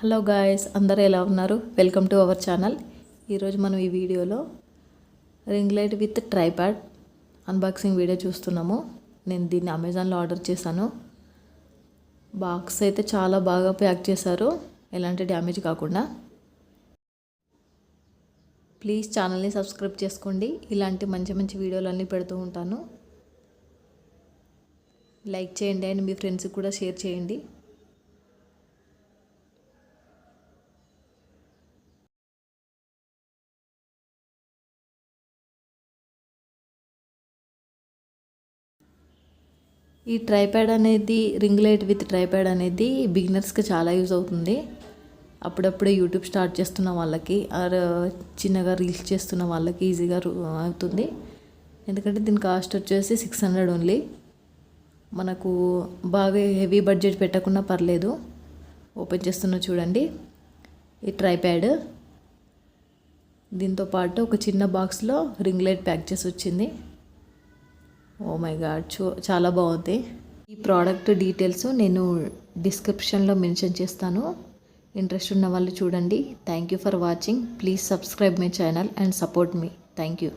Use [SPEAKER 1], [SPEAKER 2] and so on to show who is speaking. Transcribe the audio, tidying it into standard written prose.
[SPEAKER 1] Hello guys, అందరూ ఎలా ఉన్నారు? Welcome to our channel. ఈరోజు మనం ఈ వీడియోలో ring light with tripod unboxing video చూస్తున్నాము. నేను దీన్ని అమెజాన్లో ఆర్డర్ చేశాను. బాక్స్ అయితే చాలా బాగా ప్యాక్ చేశారు, ఎలాంటి డ్యామేజ్ కాకుండా. ప్లీజ్ ఛానల్ని సబ్స్క్రైబ్ చేసుకోండి. ఇలాంటి మంచి మంచి వీడియోలు అన్నీ పెడుతూ ఉంటాను. లైక్ చేయండి అండ్ మీ ఫ్రెండ్స్కి కూడా షేర్ చేయండి. ఈ ట్రైప్యాడ్ అనేది, రింగ్ లైట్ విత్ ట్రైప్యాడ్ అనేది బిగినర్స్కి చాలా యూజ్ అవుతుంది. అప్పుడప్పుడే యూట్యూబ్ స్టార్ట్ చేస్తున్న వాళ్ళకి ఆర్ చిన్నగా రీల్స్ చేస్తున్న వాళ్ళకి ఈజీగా అవుతుంది. ఎందుకంటే దీని కాస్ట్ వచ్చేసి 600 ఓన్లీ. మనకు బాగా హెవీ బడ్జెట్ పెట్టకుండా పర్లేదు. ఓపెన్ చేస్తున్నా చూడండి. ఈ ట్రైప్యాడ్ దీంతో పాటు ఒక చిన్న బాక్స్లో రింగ్ లైట్ ప్యాక్ చేసి వచ్చింది. ఓ మై గాడ్, చాలా బాగుంది. ఈ ప్రోడక్ట్ డీటెయిల్స్ నేను డిస్క్రిప్షన్లో మెన్షన్ చేస్తాను. ఇంట్రెస్ట్ ఉన్న వాళ్ళు చూడండి. Thank you for watching. Please subscribe my channel and support me. Thank you.